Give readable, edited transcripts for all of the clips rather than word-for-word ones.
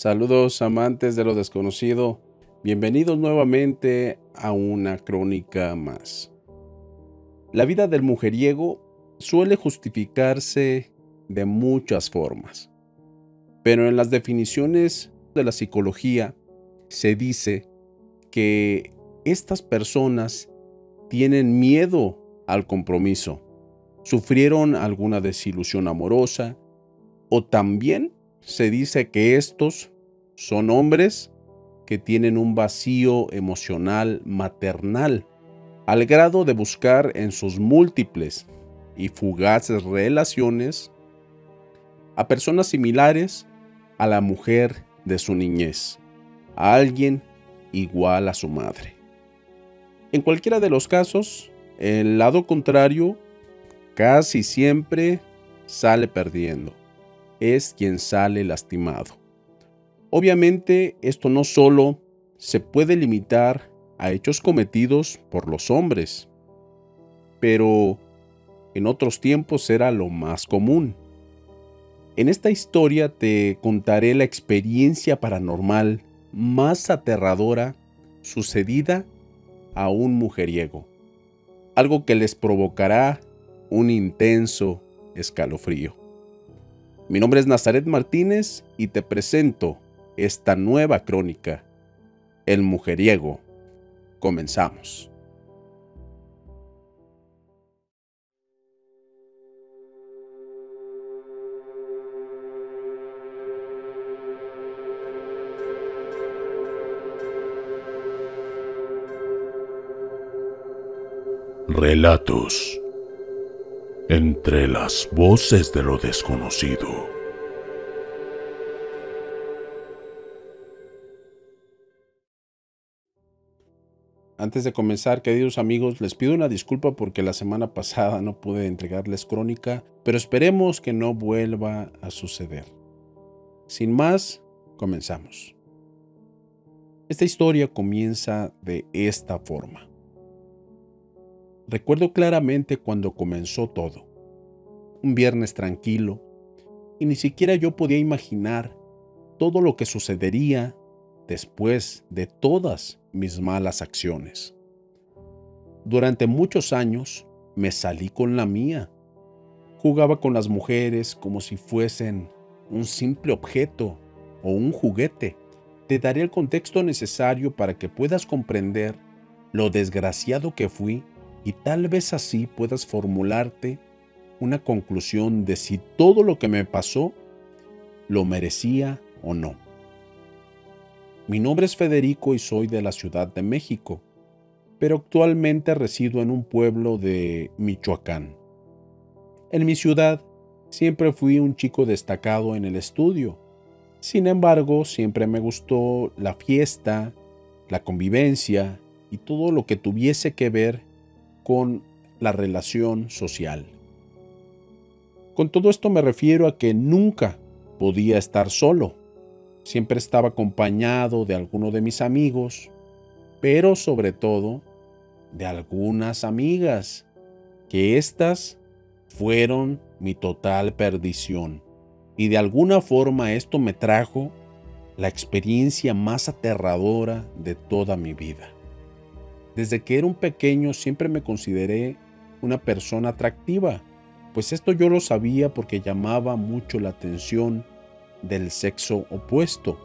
Saludos amantes de lo desconocido, bienvenidos nuevamente a una crónica más. La vida del mujeriego suele justificarse de muchas formas, pero en las definiciones de la psicología se dice que estas personas tienen miedo al compromiso, sufrieron alguna desilusión amorosa o también se dice que estos son hombres que tienen un vacío emocional maternal, al grado de buscar en sus múltiples y fugaces relaciones a personas similares a la mujer de su niñez, a alguien igual a su madre. En cualquiera de los casos, el lado contrario casi siempre sale perdiendo. Es quien sale lastimado. Obviamente, esto no solo se puede limitar a hechos cometidos por los hombres, pero en otros tiempos era lo más común. En esta historia te contaré la experiencia paranormal más aterradora sucedida a un mujeriego, algo que les provocará un intenso escalofrío. Mi nombre es Nazaret Martínez y te presento esta nueva crónica, El Mujeriego. Comenzamos. Relatos entre las voces de lo desconocido. Antes de comenzar, queridos amigos, les pido una disculpa porque la semana pasada no pude entregarles crónica, pero esperemos que no vuelva a suceder. Sin más, comenzamos. Esta historia comienza de esta forma. Recuerdo claramente cuando comenzó todo. Un viernes tranquilo, y ni siquiera yo podía imaginar todo lo que sucedería después de todas mis malas acciones. Durante muchos años me salí con la mía. Jugaba con las mujeres como si fuesen un simple objeto o un juguete. Te daré el contexto necesario para que puedas comprender lo desgraciado que fui y tal vez así puedas formularte una conclusión de si todo lo que me pasó lo merecía o no. Mi nombre es Federico y soy de la Ciudad de México, pero actualmente resido en un pueblo de Michoacán. En mi ciudad siempre fui un chico destacado en el estudio. Sin embargo, siempre me gustó la fiesta, la convivencia y todo lo que tuviese que ver con la relación social. Con todo esto me refiero a que nunca podía estar solo. Siempre estaba acompañado de alguno de mis amigos, pero sobre todo de algunas amigas, que éstas fueron mi total perdición. Y de alguna forma esto me trajo la experiencia más aterradora de toda mi vida. Desde que era un pequeño siempre me consideré una persona atractiva, pues esto yo lo sabía porque llamaba mucho la atención del sexo opuesto.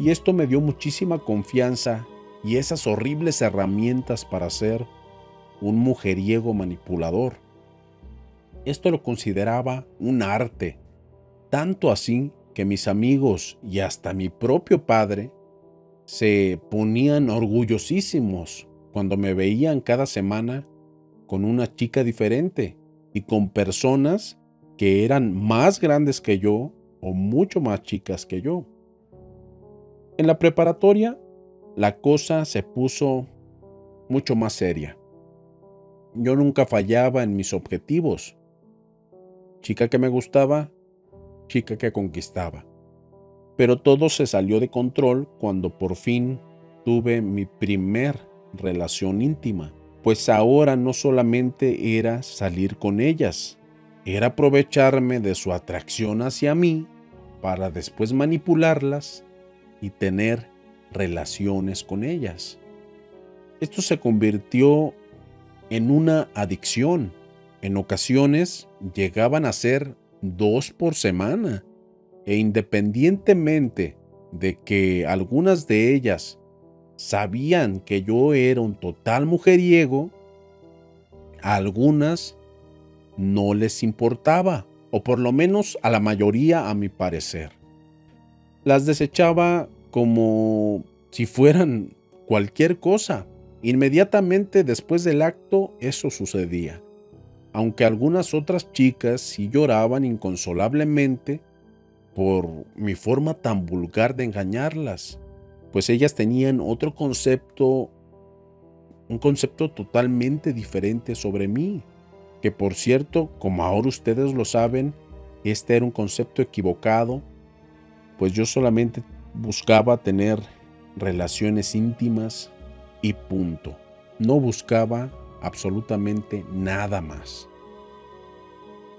Y esto me dio muchísima confianza y esas horribles herramientas para ser un mujeriego manipulador. Esto lo consideraba un arte, tanto así que mis amigos y hasta mi propio padre se ponían orgullosísimos cuando me veían cada semana con una chica diferente y con personas que eran más grandes que yo o mucho más chicas que yo. En la preparatoria, la cosa se puso mucho más seria. Yo nunca fallaba en mis objetivos. Chica que me gustaba, chica que conquistaba. Pero todo se salió de control cuando por fin tuve mi primer relación íntima. Pues ahora no solamente era salir con ellas, era aprovecharme de su atracción hacia mí para después manipularlas y tener relaciones con ellas. Esto se convirtió en una adicción. En ocasiones llegaban a ser 2 por semana, e independientemente de que algunas de ellas sabían que yo era un total mujeriego, a algunas no les importaba, o por lo menos a la mayoría, a mi parecer. Las desechaba como si fueran cualquier cosa. Inmediatamente después del acto, eso sucedía. Aunque algunas otras chicas sí lloraban inconsolablemente por mi forma tan vulgar de engañarlas, pues ellas tenían otro concepto, un concepto totalmente diferente sobre mí, que por cierto, como ahora ustedes lo saben, este era un concepto equivocado, pues yo solamente buscaba tener relaciones íntimas y punto. No buscaba absolutamente nada más.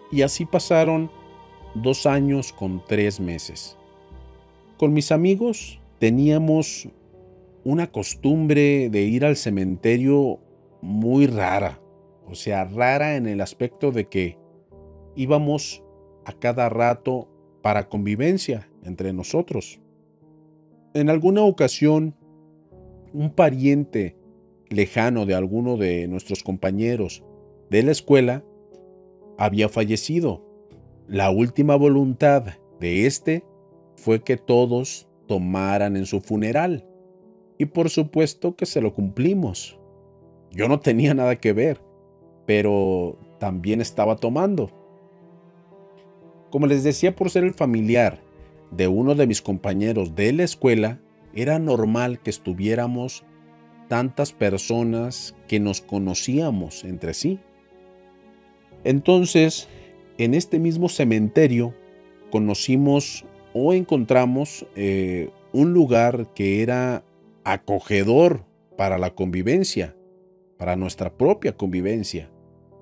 Y así pasaron 2 años con 3 meses. Con mis amigos teníamos una costumbre de ir al cementerio muy rara. O sea, rara en el aspecto de que íbamos a cada rato para convivencia entre nosotros. En alguna ocasión, un pariente lejano de alguno de nuestros compañeros de la escuela había fallecido. La última voluntad de este fue que todos tomaran en su funeral, y por supuesto que se lo cumplimos. Yo no tenía nada que ver, pero también estaba tomando. Como les decía, por ser el familiar de uno de mis compañeros de la escuela, era normal que estuviéramos tantas personas que nos conocíamos entre sí. Entonces, en este mismo cementerio conocimos o encontramos un lugar que era acogedor para la convivencia, para nuestra propia convivencia,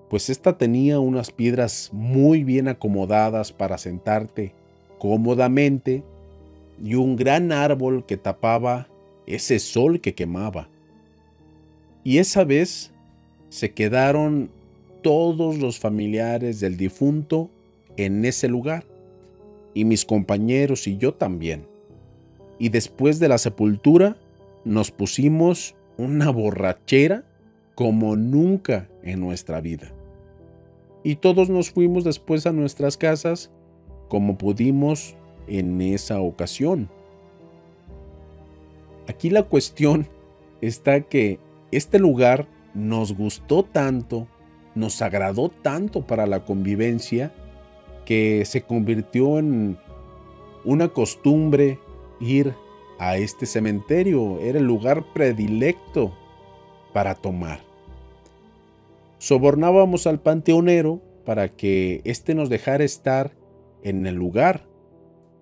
pues esta tenía unas piedras muy bien acomodadas para sentarte cómodamente y un gran árbol que tapaba ese sol que quemaba. Y esa vez se quedaron todos los familiares del difunto en ese lugar, y mis compañeros y yo también. Y después de la sepultura nos pusimos una borrachera como nunca en nuestra vida. Y todos nos fuimos después a nuestras casas como pudimos en esa ocasión. Aquí la cuestión está que este lugar nos gustó tanto, nos agradó tanto para la convivencia, que se convirtió en una costumbre ir a este cementerio. Era el lugar predilecto para tomar. Sobornábamos al panteonero para que éste nos dejara estar en el lugar.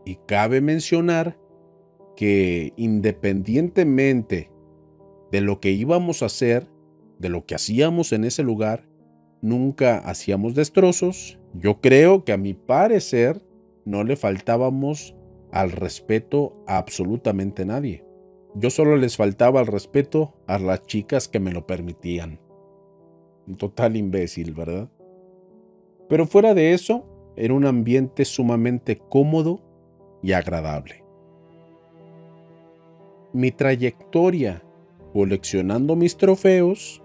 Y cabe mencionar que independientemente de lo que íbamos a hacer, de lo que hacíamos en ese lugar, nunca hacíamos destrozos. Yo creo que a mi parecer no le faltábamos al respeto a absolutamente nadie. Yo solo les faltaba al respeto a las chicas que me lo permitían. Un total imbécil, ¿verdad? Pero fuera de eso, era un ambiente sumamente cómodo y agradable. Mi trayectoria coleccionando mis trofeos,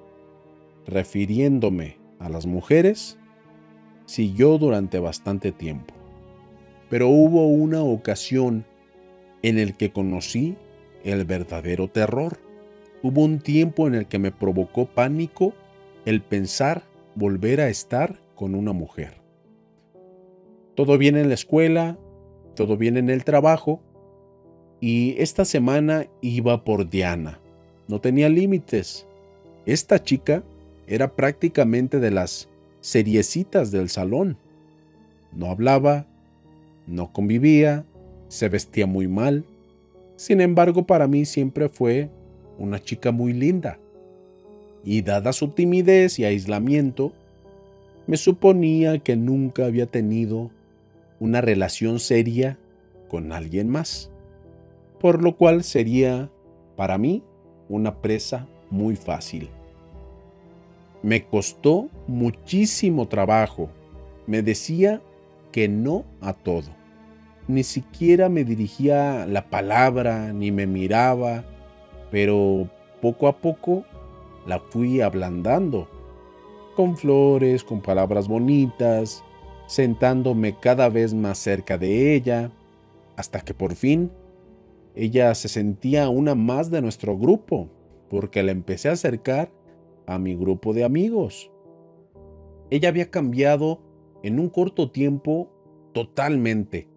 refiriéndome a las mujeres, siguió durante bastante tiempo. Pero hubo una ocasión en el que conocí el verdadero terror. Hubo un tiempo en el que me provocó pánico el pensar volver a estar con una mujer. Todo bien en la escuela, todo bien en el trabajo, y esta semana iba por Diana. No tenía límites. Esta chica era prácticamente de las seriecitas del salón. No hablaba, no convivía, se vestía muy mal. Sin embargo, para mí siempre fue una chica muy linda. Y dada su timidez y aislamiento, me suponía que nunca había tenido una relación seria con alguien más. por lo cual sería para mí una presa muy fácil. Me costó muchísimo trabajo. Me decía que no a todo. Ni siquiera me dirigía la palabra ni me miraba, pero poco a poco la fui ablandando, con flores, con palabras bonitas, sentándome cada vez más cerca de ella, hasta que por fin ella se sentía una más de nuestro grupo, porque la empecé a acercar a mi grupo de amigos. Ella había cambiado en un corto tiempo totalmente,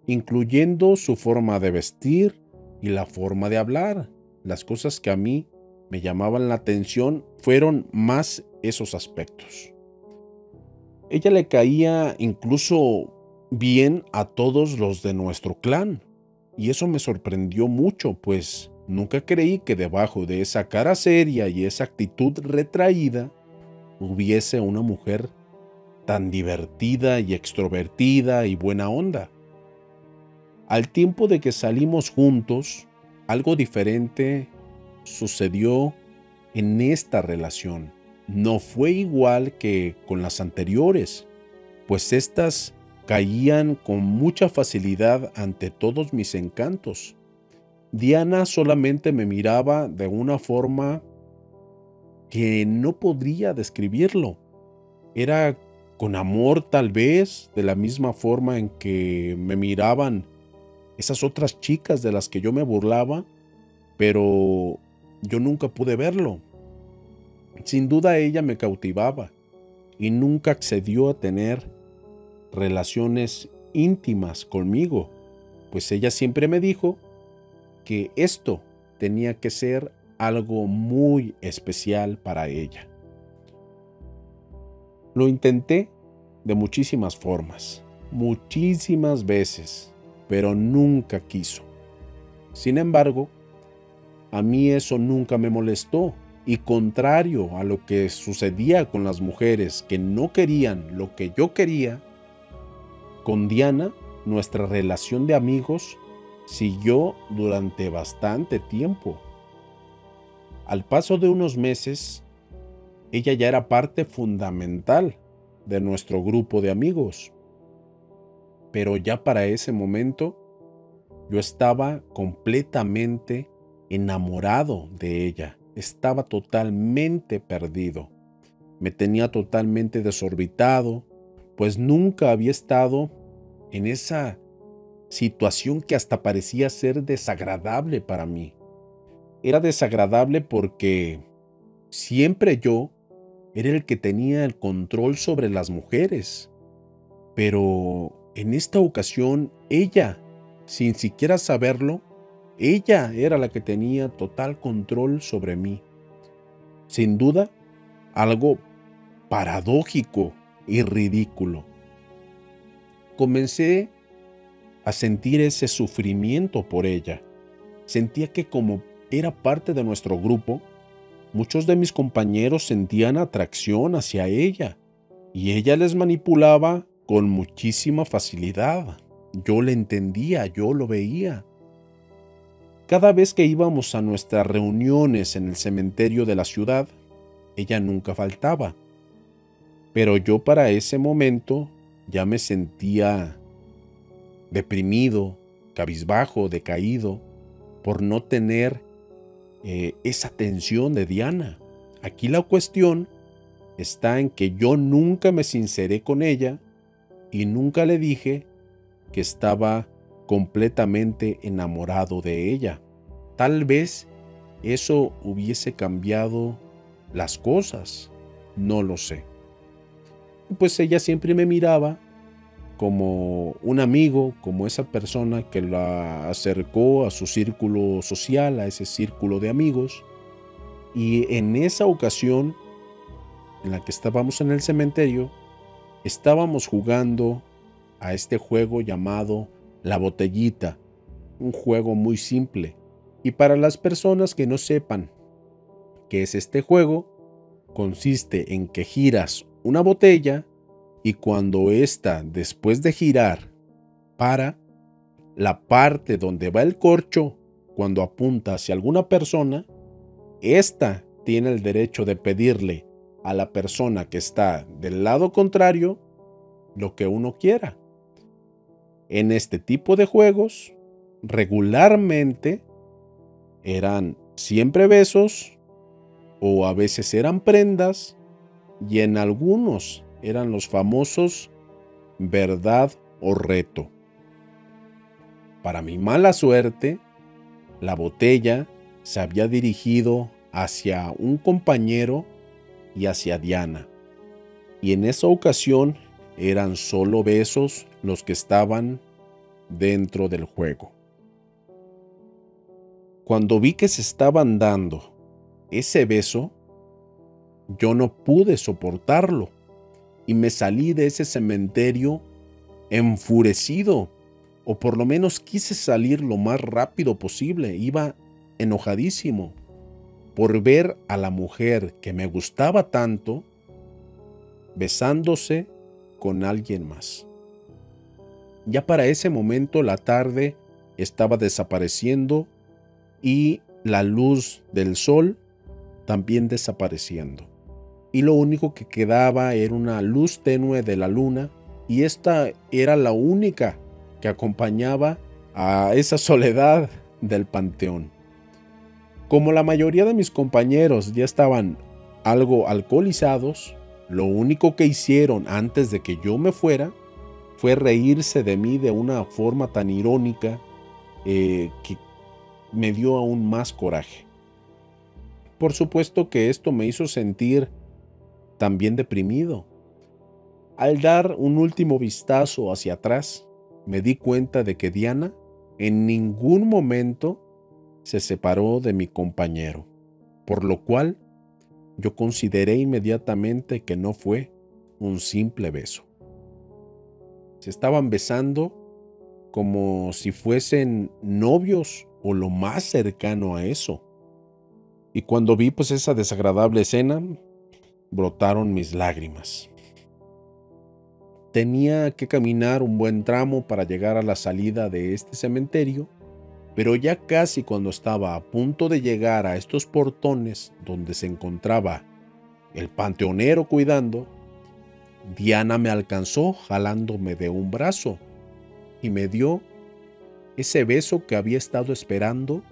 incluyendo su forma de vestir y la forma de hablar. Las cosas que a mí me llamaban la atención fueron más esos aspectos. Ella le caía incluso bien a todos los de nuestro clan, y eso me sorprendió mucho, pues nunca creí que debajo de esa cara seria y esa actitud retraída hubiese una mujer tan divertida y extrovertida y buena onda. Al tiempo de que salimos juntos, algo diferente sucedió en esta relación. No fue igual que con las anteriores, pues estas caían con mucha facilidad ante todos mis encantos. Diana solamente me miraba de una forma que no podría describirlo. Era con amor, tal vez, de la misma forma en que me miraban esas otras chicas de las que yo me burlaba, pero yo nunca pude verlo. Sin duda ella me cautivaba y nunca accedió a tener relaciones íntimas conmigo, pues ella siempre me dijo que esto tenía que ser algo muy especial para ella. Lo intenté de muchísimas formas, muchísimas veces, pero nunca quiso. Sin embargo, a mí eso nunca me molestó, y contrario a lo que sucedía con las mujeres que no querían lo que yo quería, con Diana nuestra relación de amigos siguió durante bastante tiempo. Al paso de unos meses, ella ya era parte fundamental de nuestro grupo de amigos. Pero ya para ese momento, yo estaba completamente enamorado de ella. Estaba totalmente perdido. Me tenía totalmente desorbitado, pues nunca había estado en esa situación que hasta parecía ser desagradable para mí. Era desagradable porque siempre yo era el que tenía el control sobre las mujeres. Pero en esta ocasión, ella, sin siquiera saberlo, ella era la que tenía total control sobre mí. Sin duda, algo paradójico y ridículo. Comencé a sentir ese sufrimiento por ella. Sentía que como era parte de nuestro grupo, muchos de mis compañeros sentían atracción hacia ella y ella les manipulaba con muchísima facilidad. Yo le entendía, yo lo veía. Cada vez que íbamos a nuestras reuniones en el cementerio de la ciudad, ella nunca faltaba. Pero yo para ese momento ya me sentía deprimido, cabizbajo, decaído, por no tener esa atención de Diana. Aquí la cuestión está en que yo nunca me sinceré con ella y nunca le dije que estaba completamente enamorado de ella. Tal vez eso hubiese cambiado las cosas, no lo sé. Pues ella siempre me miraba como un amigo, como esa persona que la acercó a su círculo social, a ese círculo de amigos. Y en esa ocasión en la que estábamos en el cementerio, estábamos jugando a este juego llamado La Botellita, un juego muy simple. Y para las personas que no sepan qué es este juego, consiste en que giras una botella y cuando ésta, después de girar, para, la parte donde va el corcho cuando apunta hacia alguna persona, ésta tiene el derecho de pedirle a la persona que está del lado contrario lo que uno quiera. En este tipo de juegos, regularmente eran siempre besos o a veces eran prendas y en algunos eran los famosos verdad o reto. Para mi mala suerte, la botella se había dirigido hacia un compañero y hacia Diana, y en esa ocasión eran solo besos los que estaban dentro del juego. Cuando vi que se estaban dando ese beso, yo no pude soportarlo y me salí de ese cementerio enfurecido, o por lo menos quise salir lo más rápido posible. Iba enojadísimo por ver a la mujer que me gustaba tanto besándose con alguien más. Ya para ese momento la tarde estaba desapareciendo y la luz del sol también desapareciendo. Y lo único que quedaba era una luz tenue de la luna, y esta era la única que acompañaba a esa soledad del panteón. Como la mayoría de mis compañeros ya estaban algo alcoholizados, lo único que hicieron antes de que yo me fuera fue reírse de mí de una forma tan irónica que me dio aún más coraje. Por supuesto que esto me hizo sentir también deprimido. Al dar un último vistazo hacia atrás, me di cuenta de que Diana en ningún momento se separó de mi compañero, por lo cual yo consideré inmediatamente que no fue un simple beso. Se estaban besando como si fuesen novios o lo más cercano a eso. Y cuando vi esa desagradable escena, brotaron mis lágrimas. Tenía que caminar un buen tramo para llegar a la salida de este cementerio, pero ya casi cuando estaba a punto de llegar a estos portones donde se encontraba el panteonero cuidando, Diana me alcanzó jalándome de un brazo y me dio ese beso que había estado esperando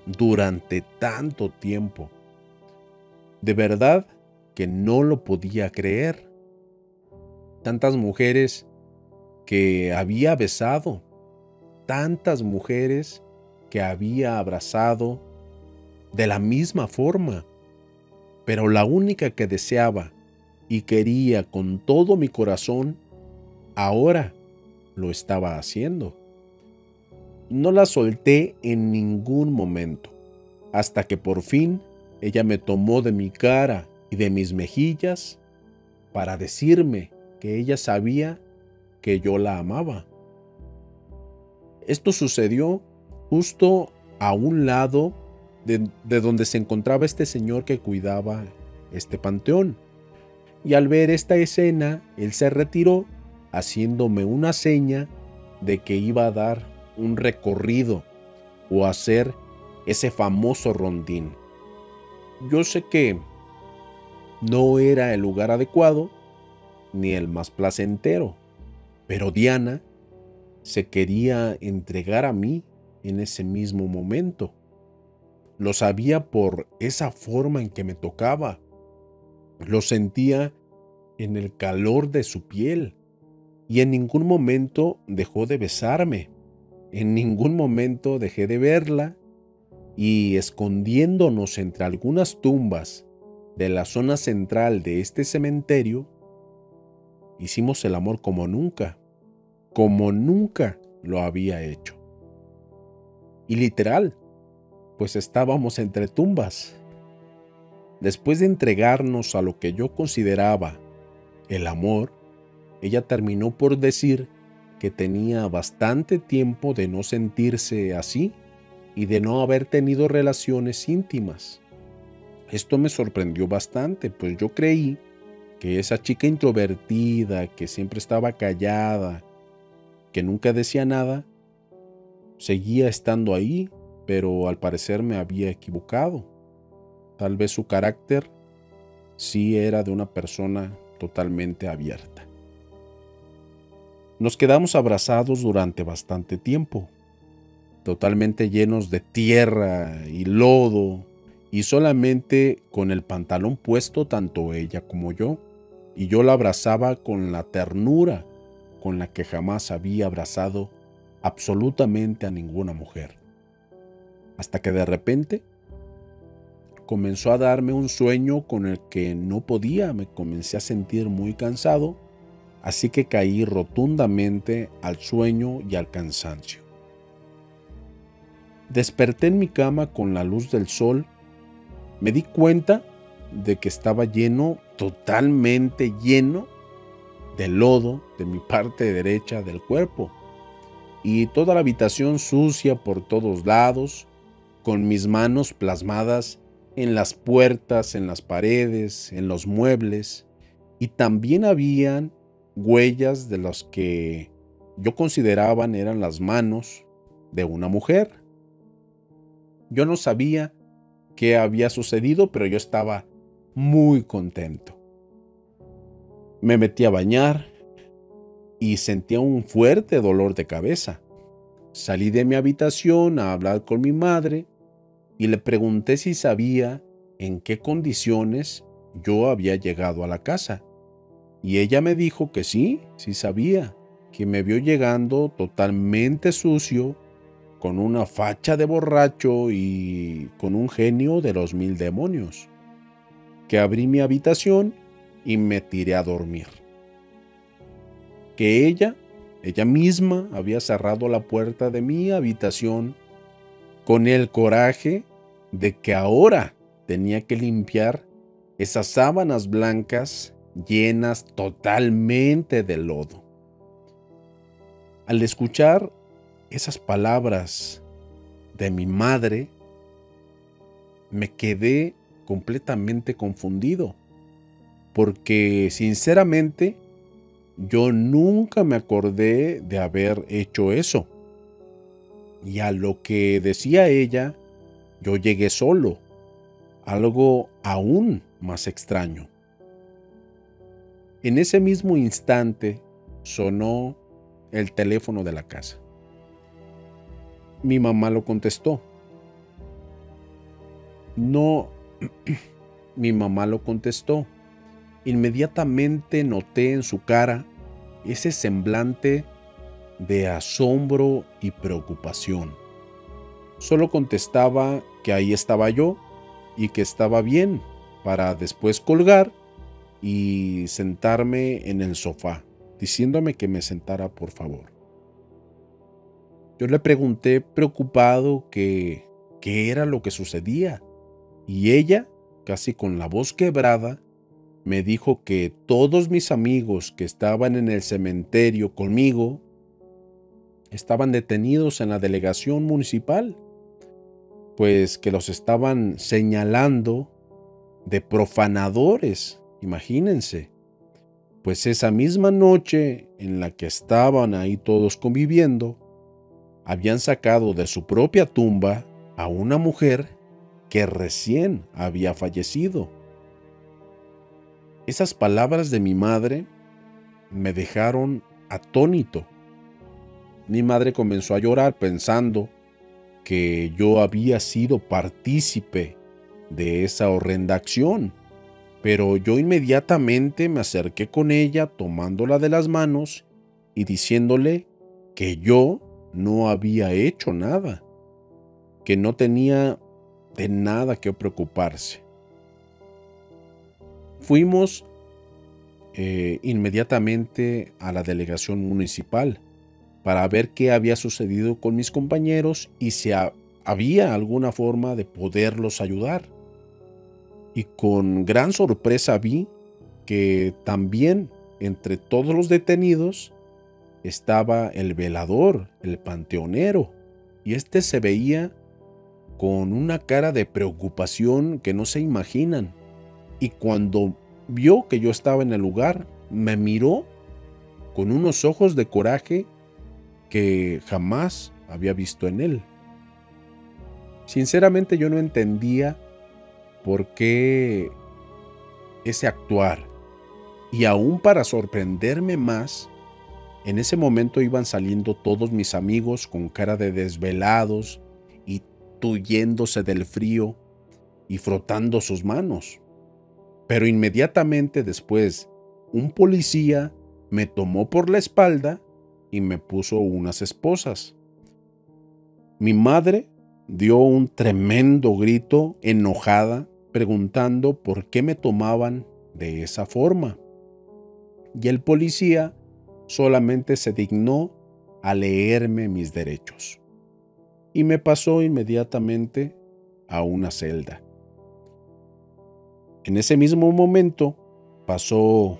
durante tanto tiempo. De verdad que no lo podía creer. Tantas mujeres que había besado, tantas mujeres que había abrazado de la misma forma, pero la única que deseaba y quería con todo mi corazón, ahora lo estaba haciendo. No la solté en ningún momento, hasta que por fin ella me tomó de mi cara y de mis mejillas para decirme que ella sabía que yo la amaba. Esto sucedió justo a un lado de donde se encontraba este señor que cuidaba este panteón. Y al ver esta escena, él se retiró haciéndome una seña de que iba a dar un recorrido o hacer ese famoso rondín. Yo sé que no era el lugar adecuado ni el más placentero, pero Diana se quería entregar a mí en ese mismo momento. Lo sabía por esa forma en que me tocaba. Lo sentía en el calor de su piel y en ningún momento dejó de besarme. En ningún momento dejé de verla y, escondiéndonos entre algunas tumbas de la zona central de este cementerio, hicimos el amor como nunca lo había hecho. Y literal, pues estábamos entre tumbas. Después de entregarnos a lo que yo consideraba el amor, ella terminó por decir que tenía bastante tiempo de no sentirse así y de no haber tenido relaciones íntimas. Esto me sorprendió bastante, pues yo creí que esa chica introvertida, que siempre estaba callada, que nunca decía nada, seguía estando ahí, pero al parecer me había equivocado. Tal vez su carácter sí era de una persona totalmente abierta. Nos quedamos abrazados durante bastante tiempo, totalmente llenos de tierra y lodo, y solamente con el pantalón puesto tanto ella como yo, y yo la abrazaba con la ternura con la que jamás había abrazado absolutamente a ninguna mujer. Hasta que de repente comenzó a darme un sueño con el que no podía, me comencé a sentir muy cansado, así que caí rotundamente al sueño y al cansancio. Desperté en mi cama con la luz del sol. Me di cuenta de que estaba lleno, totalmente lleno de lodo de mi parte derecha del cuerpo, y toda la habitación sucia por todos lados, con mis manos plasmadas en las puertas, en las paredes, en los muebles, y también habían huellas de las que yo consideraba eran las manos de una mujer. Yo no sabía qué había sucedido, pero yo estaba muy contento. Me metí a bañar y sentía un fuerte dolor de cabeza. Salí de mi habitación a hablar con mi madre y le pregunté si sabía en qué condiciones yo había llegado a la casa. Y ella me dijo que sí sabía, que me vio llegando totalmente sucio, con una facha de borracho y con un genio de los 1000 demonios. Que abrí mi habitación y me tiré a dormir. Que ella misma había cerrado la puerta de mi habitación con el coraje de que ahora tenía que limpiar esas sábanas blancas llenas totalmente de lodo. Al escuchar esas palabras de mi madre, me quedé completamente confundido, porque sinceramente yo nunca me acordé de haber hecho eso. Y a lo que decía ella, yo llegué solo, algo aún más extraño. En ese mismo instante sonó el teléfono de la casa. Mi mamá lo contestó. No, mi mamá lo contestó. Inmediatamente noté en su cara ese semblante de asombro y preocupación. Solo contestaba que ahí estaba yo y que estaba bien, para después colgar y sentarme en el sofá, diciéndome que me sentara por favor. Yo le pregunté preocupado qué era lo que sucedía, y ella, casi con la voz quebrada, me dijo que todos mis amigos que estaban en el cementerio conmigo estaban detenidos en la delegación municipal, pues que los estaban señalando de profanadores, imagínense. Pues esa misma noche en la que estaban ahí todos conviviendo, habían sacado de su propia tumba a una mujer que recién había fallecido. Esas palabras de mi madre me dejaron atónito. Mi madre comenzó a llorar pensando que yo había sido partícipe de esa horrenda acción, pero yo inmediatamente me acerqué con ella tomándola de las manos y diciéndole que yo no había hecho nada, que no tenía de nada que preocuparse. Fuimos inmediatamente a la delegación municipal para ver qué había sucedido con mis compañeros y si había alguna forma de poderlos ayudar. Y con gran sorpresa vi que también entre todos los detenidos estaba el velador, el panteonero, y este se veía con una cara de preocupación que no se imaginan. Y cuando vio que yo estaba en el lugar, me miró con unos ojos de coraje que jamás había visto en él. Sinceramente yo no entendía por qué ese actuar. Y aún para sorprenderme más, en ese momento iban saliendo todos mis amigos con cara de desvelados y tuyéndose del frío y frotando sus manos. Pero inmediatamente después, un policía me tomó por la espalda y me puso unas esposas. Mi madre dio un tremendo grito, enojada, preguntando por qué me tomaban de esa forma. Y el policía solamente se dignó a leerme mis derechos y me pasó inmediatamente a una celda. En ese mismo momento pasó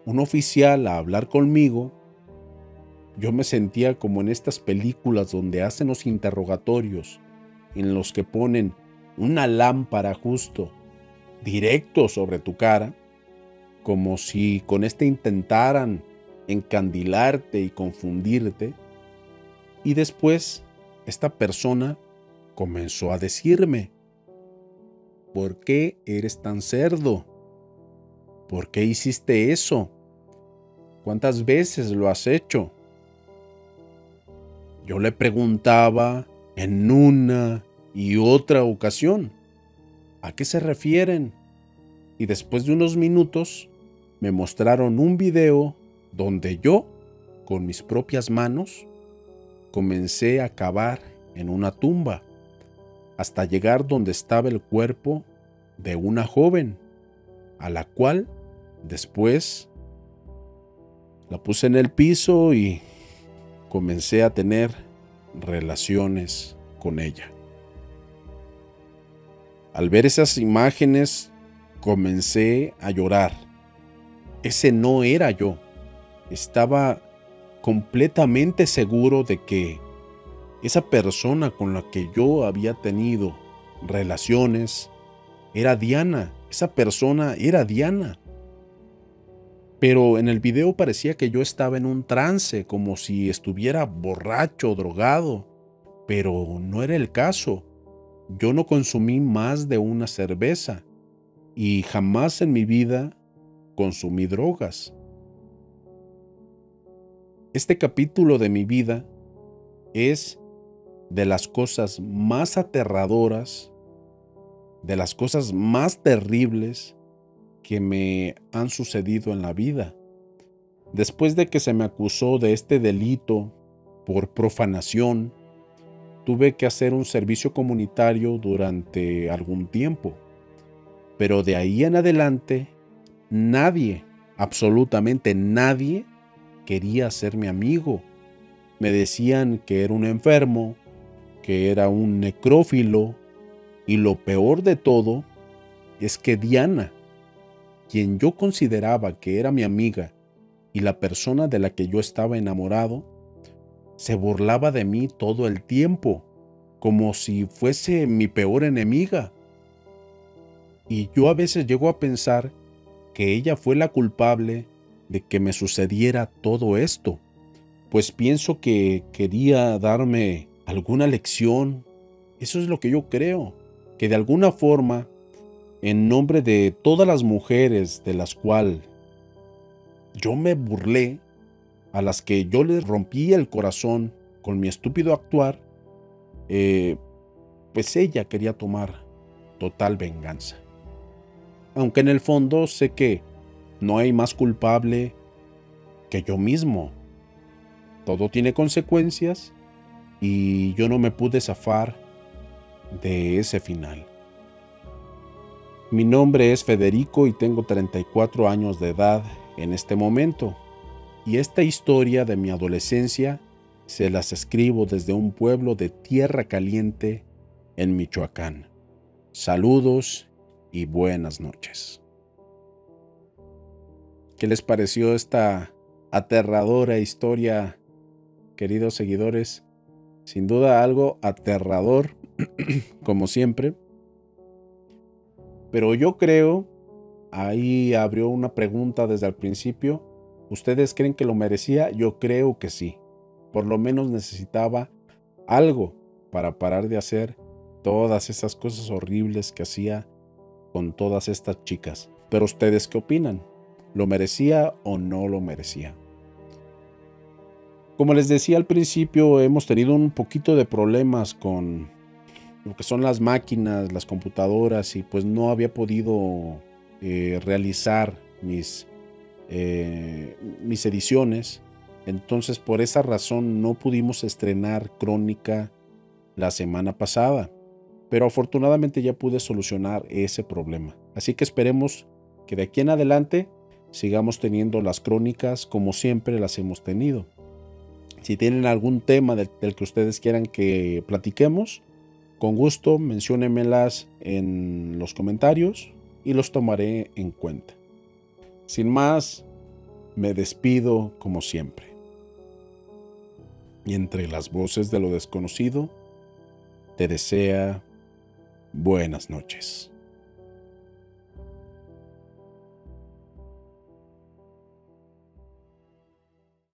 un oficial a hablar conmigo. Yo me sentía como en estas películas donde hacen los interrogatorios, en los que ponen una lámpara justo directo sobre tu cara, como si con intentaran encandilarte y confundirte. Y después esta persona comenzó a decirme: ¿por qué eres tan cerdo? ¿Por qué hiciste eso? ¿Cuántas veces lo has hecho? Yo le preguntaba en una y otra ocasión, ¿a qué se refieren? Y después de unos minutos me mostraron un video donde yo, con mis propias manos, comencé a cavar en una tumba hasta llegar donde estaba el cuerpo de una joven, a la cual después la puse en el piso y comencé a tener relaciones con ella. Al ver esas imágenes, comencé a llorar. Ese no era yo. Estaba completamente seguro de que esa persona con la que yo había tenido relaciones era Diana. Esa persona era Diana. Pero en el video parecía que yo estaba en un trance, como si estuviera borracho, drogado. Pero no era el caso. Yo no consumí más de una cerveza y jamás en mi vida consumí drogas. Este capítulo de mi vida es de las cosas más aterradoras, de las cosas más terribles que me han sucedido en la vida. Después de que se me acusó de este delito por profanación, tuve que hacer un servicio comunitario durante algún tiempo. Pero de ahí en adelante, nadie, absolutamente nadie, quería ser mi amigo. Me decían que era un enfermo, que era un necrófilo, y lo peor de todo es que Diana, quien yo consideraba que era mi amiga y la persona de la que yo estaba enamorado, se burlaba de mí todo el tiempo, como si fuese mi peor enemiga. Y yo a veces llego a pensar que ella fue la culpable de que me sucediera todo esto, pues pienso que quería darme alguna lección. Eso es lo que yo creo, que de alguna forma, en nombre de todas las mujeres de las cuales yo me burlé, a las que yo les rompí el corazón con mi estúpido actuar, pues ella quería tomar total venganza. Aunque en el fondo sé que no hay más culpable que yo mismo. Todo tiene consecuencias y yo no me pude zafar de ese final. Mi nombre es Federico y tengo 34 años de edad en este momento. Y esta historia de mi adolescencia se las escribo desde un pueblo de Tierra Caliente en Michoacán. Saludos y buenas noches. ¿Qué les pareció esta aterradora historia, queridos seguidores? Sin duda algo aterrador, como siempre. Pero yo creo, ahí abrió una pregunta desde el principio. ¿Ustedes creen que lo merecía? Yo creo que sí. Por lo menos necesitaba algo para parar de hacer todas esas cosas horribles que hacía con todas estas chicas. Pero ustedes, ¿qué opinan? ¿Lo merecía o no lo merecía? Como les decía al principio, hemos tenido un poquito de problemas con lo que son las máquinas, las computadoras, y pues no había podido realizar mis ediciones. Entonces, por esa razón no pudimos estrenar Crónica la semana pasada, pero afortunadamente ya pude solucionar ese problema. Así que esperemos que de aquí en adelante sigamos teniendo las crónicas como siempre las hemos tenido. Si tienen algún tema del que ustedes quieran que platiquemos, con gusto menciónenmelas en los comentarios y los tomaré en cuenta. Sin más, me despido como siempre. Y entre las voces de lo desconocido, te desea buenas noches.